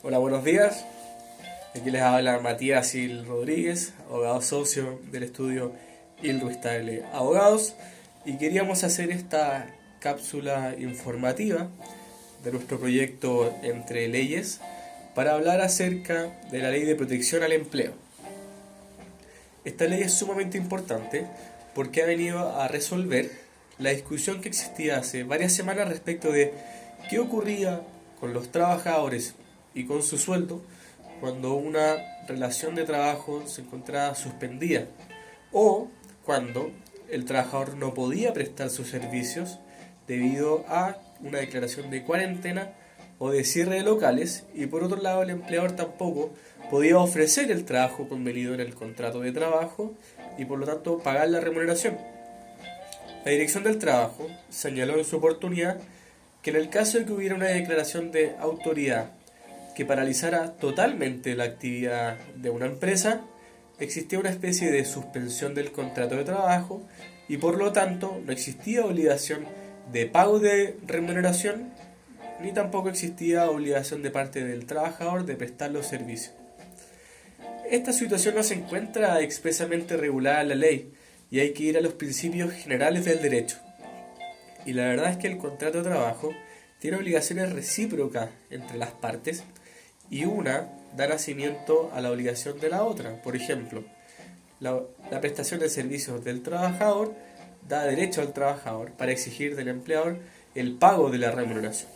Hola, buenos días. Aquí les habla Matías Il Rodríguez, abogado socio del estudio Il Ruiz-Tagle Abogados, y queríamos hacer esta cápsula informativa de nuestro proyecto Entre Leyes para hablar acerca de la Ley de Protección al Empleo. Esta ley es sumamente importante porque ha venido a resolver la discusión que existía hace varias semanas respecto de qué ocurría con los trabajadores y con su sueldo cuando una relación de trabajo se encontraba suspendida o cuando el trabajador no podía prestar sus servicios debido a una declaración de cuarentena o de cierre de locales, y por otro lado el empleador tampoco podía ofrecer el trabajo convenido en el contrato de trabajo y por lo tanto pagar la remuneración. La Dirección del Trabajo señaló en su oportunidad que en el caso de que hubiera una declaración de autoridad que paralizara totalmente la actividad de una empresa, existía una especie de suspensión del contrato de trabajo y por lo tanto no existía obligación de pago de remuneración ni tampoco existía obligación de parte del trabajador de prestar los servicios. Esta situación no se encuentra expresamente regulada en la ley y hay que ir a los principios generales del derecho. Y la verdad es que el contrato de trabajo tiene obligaciones recíprocas entre las partes y una da nacimiento a la obligación de la otra. Por ejemplo, la prestación de servicios del trabajador da derecho al trabajador para exigir del empleador el pago de la remuneración.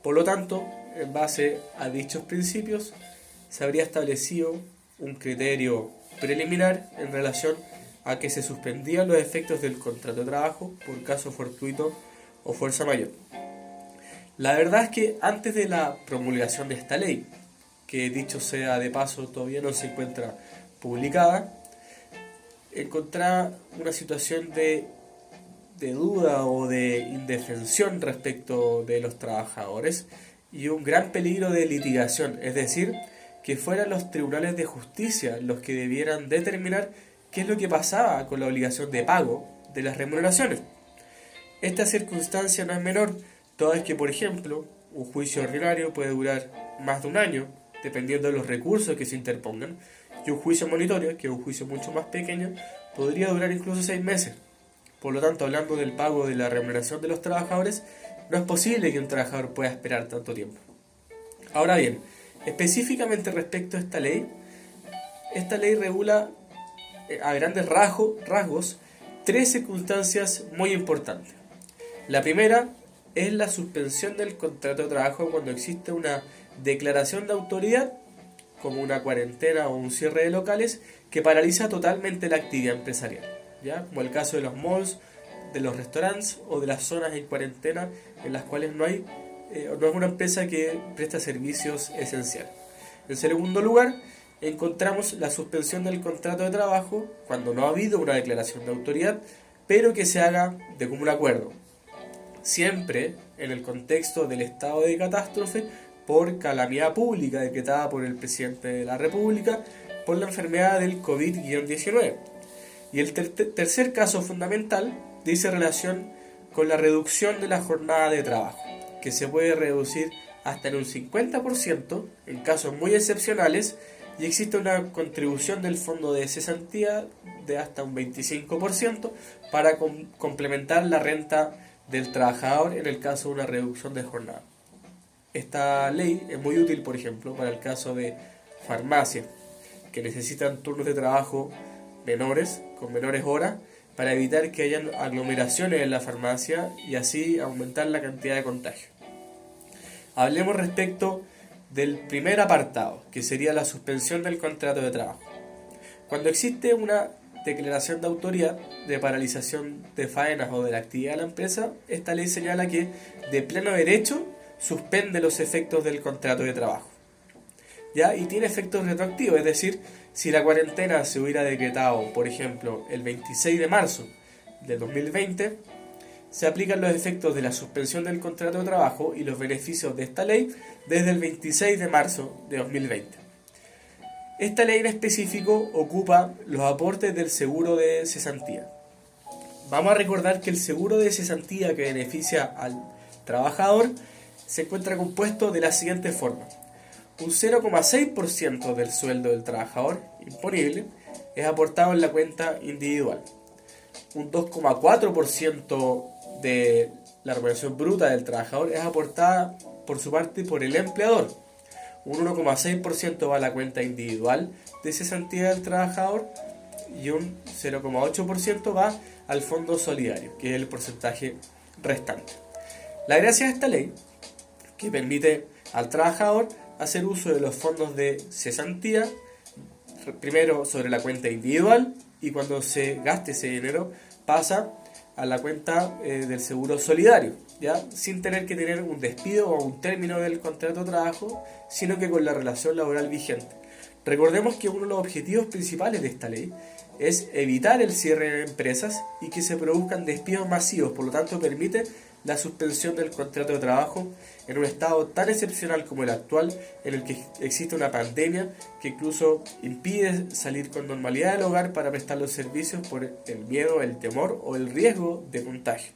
Por lo tanto, en base a dichos principios, se habría establecido un criterio preliminar en relación a que se suspendían los efectos del contrato de trabajo por caso fortuito o fuerza mayor. La verdad es que antes de la promulgación de esta ley, que dicho sea de paso todavía no se encuentra publicada, encontraba una situación de duda o de indefensión respecto de los trabajadores y un gran peligro de litigación, es decir, que fueran los tribunales de justicia los que debieran determinar qué es lo que pasaba con la obligación de pago de las remuneraciones. Esta circunstancia no es menor, toda vez que, por ejemplo, un juicio ordinario puede durar más de un año, dependiendo de los recursos que se interpongan, y un juicio monitorio, que es un juicio mucho más pequeño, podría durar incluso 6 meses. Por lo tanto, hablando del pago de la remuneración de los trabajadores, no es posible que un trabajador pueda esperar tanto tiempo. Ahora bien, específicamente respecto a esta ley regula a grandes rasgos tres circunstancias muy importantes. La primera es la suspensión del contrato de trabajo cuando existe una declaración de autoridad, como una cuarentena o un cierre de locales, que paraliza totalmente la actividad empresarial, ¿ya? Como el caso de los malls, de los restaurantes o de las zonas en cuarentena en las cuales no es una empresa que presta servicios esenciales. En segundo lugar, encontramos la suspensión del contrato de trabajo cuando no ha habido una declaración de autoridad, pero que se haga de común acuerdo, siempre en el contexto del estado de catástrofe por calamidad pública decretada por el presidente de la República por la enfermedad del COVID-19. Y el tercer caso fundamental dice relación con la reducción de la jornada de trabajo, que se puede reducir hasta en un 50% en casos muy excepcionales, y existe una contribución del fondo de cesantía de hasta un 25% para complementar la renta del trabajador en el caso de una reducción de jornada. Esta ley es muy útil, por ejemplo, para el caso de farmacias que necesitan turnos de trabajo menores, con menores horas, para evitar que hayan aglomeraciones en la farmacia y así aumentar la cantidad de contagios. Hablemos respecto del primer apartado, que sería la suspensión del contrato de trabajo. Cuando existe una declaración de autoridad de paralización de faenas o de la actividad de la empresa, esta ley señala que de pleno derecho suspende los efectos del contrato de trabajo, ¿ya? Y tiene efectos retroactivos, es decir, si la cuarentena se hubiera decretado, por ejemplo, el 26 de marzo de 2020, se aplican los efectos de la suspensión del contrato de trabajo y los beneficios de esta ley desde el 26 de marzo de 2020. Esta ley en específico ocupa los aportes del seguro de cesantía. Vamos a recordar que el seguro de cesantía que beneficia al trabajador se encuentra compuesto de la siguiente forma. un 0,6% del sueldo del trabajador imponible es aportado en la cuenta individual. Un 2,4% de la remuneración bruta del trabajador es aportada por su parte por el empleador. Un 1,6% va a la cuenta individual de cesantía del trabajador y un 0,8% va al fondo solidario, que es el porcentaje restante. La gracia de esta ley, que permite al trabajador hacer uso de los fondos de cesantía, primero sobre la cuenta individual, y cuando se gaste ese dinero pasa a la cuenta del seguro solidario, ¿ya? Sin tener que tener un despido o un término del contrato de trabajo, sino que con la relación laboral vigente. Recordemos que uno de los objetivos principales de esta ley es evitar el cierre de empresas y que se produzcan despidos masivos, por lo tanto permite la suspensión del contrato de trabajo en un estado tan excepcional como el actual, en el que existe una pandemia que incluso impide salir con normalidad del hogar para prestar los servicios por el miedo, el temor o el riesgo de contagio.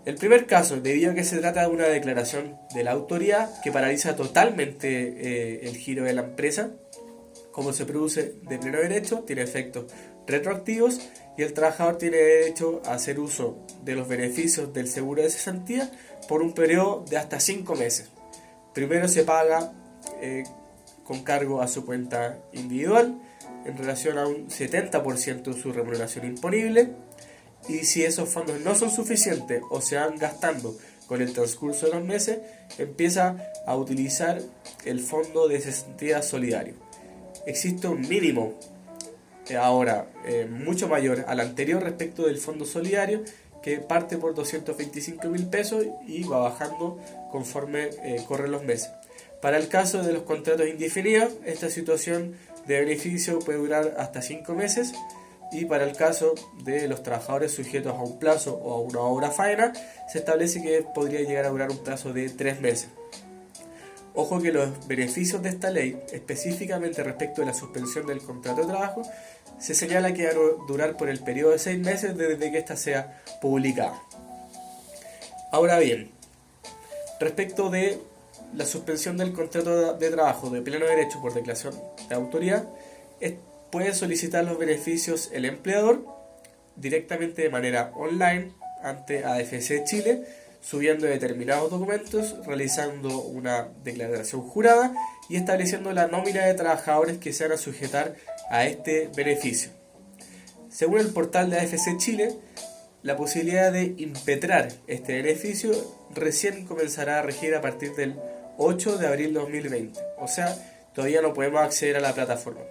El primer caso, debido a que se trata de una declaración de la autoridad que paraliza totalmente el giro de la empresa, como se produce de pleno derecho, tiene efectos retroactivos y el trabajador tiene derecho a hacer uso de los beneficios del seguro de cesantía por un periodo de hasta 5 meses. Primero se paga con cargo a su cuenta individual en relación a un 70% de su remuneración imponible, y si esos fondos no son suficientes o se van gastando con el transcurso de los meses, empieza a utilizar el fondo de cesantía solidario. Existe un mínimo ahora mucho mayor al anterior respecto del fondo solidario, que parte por 225.000 pesos y va bajando conforme corren los meses. Para el caso de los contratos indefinidos, esta situación de beneficio puede durar hasta 5 meses, y para el caso de los trabajadores sujetos a un plazo o a una obra faena, se establece que podría llegar a durar un plazo de 3 meses. Ojo que los beneficios de esta ley, específicamente respecto de la suspensión del contrato de trabajo, se señala que va a durar por el periodo de 6 meses desde que ésta sea publicada. Ahora bien, respecto de la suspensión del contrato de trabajo de pleno derecho por declaración de autoridad, puede solicitar los beneficios el empleador directamente de manera online ante AFC Chile, subiendo determinados documentos, realizando una declaración jurada y estableciendo la nómina de trabajadores que se van a sujetar a este beneficio. Según el portal de AFC Chile, la posibilidad de impetrar este beneficio recién comenzará a regir a partir del 8 de abril de 2020, o sea, todavía no podemos acceder a la plataforma.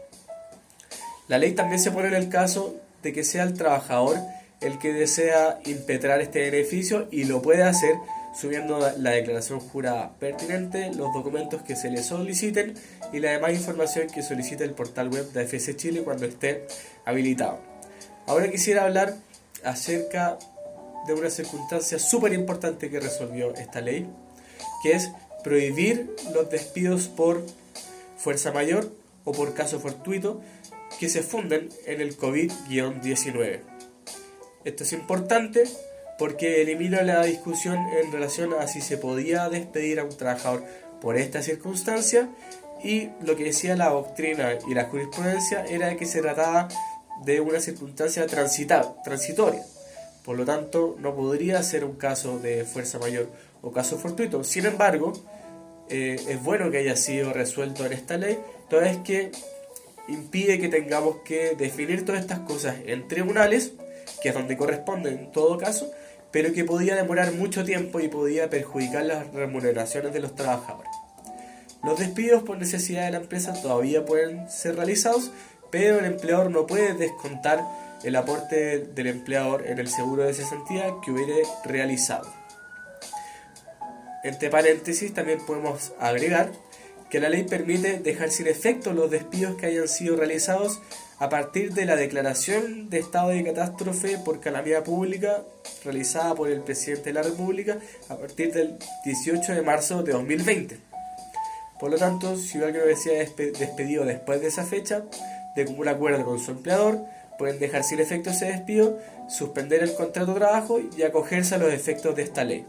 La ley también se pone en el caso de que sea el trabajador el que desea impetrar este beneficio, y lo puede hacer subiendo la declaración jurada pertinente, los documentos que se le soliciten y la demás información que solicite el portal web de AFC Chile cuando esté habilitado. Ahora quisiera hablar acerca de una circunstancia súper importante que resolvió esta ley, que es prohibir los despidos por fuerza mayor o por caso fortuito que se funden en el COVID-19. Esto es importante porque elimina la discusión en relación a si se podía despedir a un trabajador por esta circunstancia, y lo que decía la doctrina y la jurisprudencia era que se trataba de una circunstancia transitoria. Por lo tanto, no podría ser un caso de fuerza mayor o caso fortuito. Sin embargo, es bueno que haya sido resuelto en esta ley, toda vez que impide que tengamos que definir todas estas cosas en tribunales, que es donde corresponde en todo caso, pero que podía demorar mucho tiempo y podía perjudicar las remuneraciones de los trabajadores. Los despidos por necesidad de la empresa todavía pueden ser realizados, pero el empleador no puede descontar el aporte del empleador en el seguro de cesantía que hubiera realizado. Entre paréntesis, también podemos agregar que la ley permite dejar sin efecto los despidos que hayan sido realizados a partir de la declaración de estado de catástrofe por calamidad pública realizada por el presidente de la República a partir del 18 de marzo de 2020. Por lo tanto, si alguien decía despedido después de esa fecha, de común acuerdo con su empleador, pueden dejar sin efecto ese despido, suspender el contrato de trabajo y acogerse a los efectos de esta ley.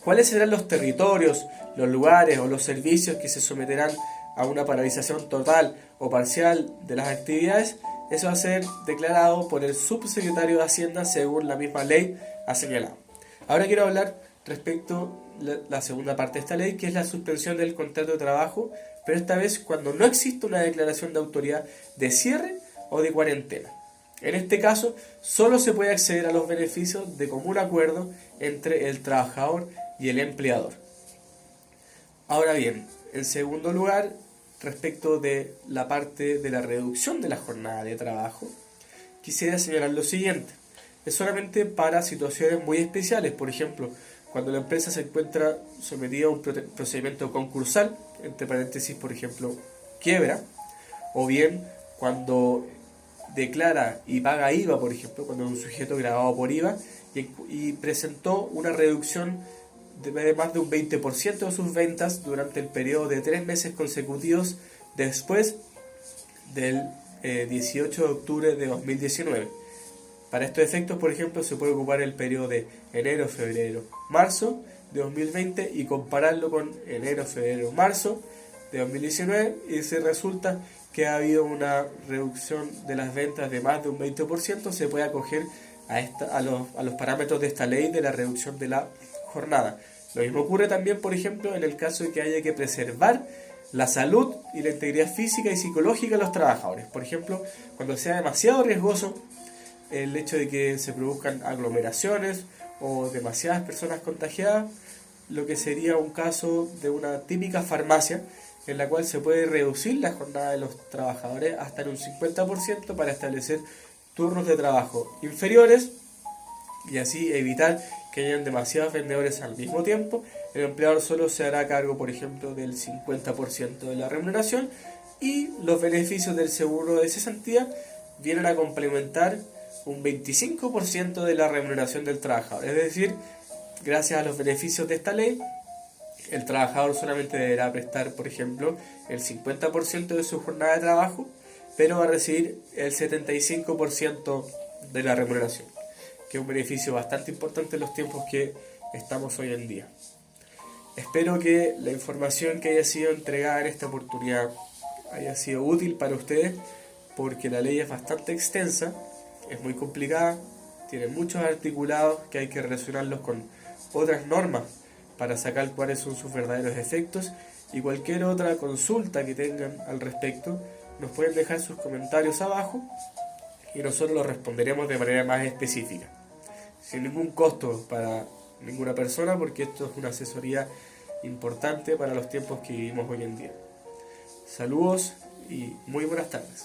¿Cuáles serán los territorios, los lugares o los servicios que se someterán a una paralización total o parcial de las actividades? Eso va a ser declarado por el subsecretario de Hacienda según la misma ley ha señalado. Ahora quiero hablar respecto a la segunda parte de esta ley, que es la suspensión del contrato de trabajo, pero esta vez cuando no existe una declaración de autoridad de cierre o de cuarentena. En este caso, solo se puede acceder a los beneficios de común acuerdo entre el trabajador y el empleador. Ahora bien, en segundo lugar, respecto de la parte de la reducción de la jornada de trabajo, quisiera señalar lo siguiente. Es solamente para situaciones muy especiales, por ejemplo, cuando la empresa se encuentra sometida a un procedimiento concursal, entre paréntesis, por ejemplo, quiebra, o bien cuando declara y paga IVA, por ejemplo, cuando es un sujeto grabado por IVA y presentó una reducción de más de un 20% de sus ventas durante el periodo de 3 meses consecutivos después del 18 de octubre de 2019. Para estos efectos, por ejemplo, se puede ocupar el periodo de enero, febrero, marzo de 2020 y compararlo con enero, febrero, marzo de 2019 y si resulta que ha habido una reducción de las ventas de más de un 20%, se puede acoger a los parámetros de esta ley de la reducción de la jornada. Lo mismo ocurre también, por ejemplo, en el caso de que haya que preservar la salud y la integridad física y psicológica de los trabajadores. Por ejemplo, cuando sea demasiado riesgoso el hecho de que se produzcan aglomeraciones o demasiadas personas contagiadas, lo que sería un caso de una típica farmacia en la cual se puede reducir la jornada de los trabajadores hasta en un 50% para establecer turnos de trabajo inferiores y así evitar que hayan demasiados vendedores al mismo tiempo. El empleador solo se hará cargo, por ejemplo, del 50% de la remuneración y los beneficios del seguro de cesantía vienen a complementar un 25% de la remuneración del trabajador. Es decir, gracias a los beneficios de esta ley, el trabajador solamente deberá prestar, por ejemplo, el 50% de su jornada de trabajo, pero va a recibir el 75% de la remuneración, que es un beneficio bastante importante en los tiempos que estamos hoy en día. Espero que la información que haya sido entregada en esta oportunidad haya sido útil para ustedes, porque la ley es bastante extensa, es muy complicada, tiene muchos articulados que hay que relacionarlos con otras normas para sacar cuáles son sus verdaderos efectos, y cualquier otra consulta que tengan al respecto nos pueden dejar sus comentarios abajo y nosotros los responderemos de manera más específica, sin ningún costo para ninguna persona, porque esto es una asesoría importante para los tiempos que vivimos hoy en día. Saludos y muy buenas tardes.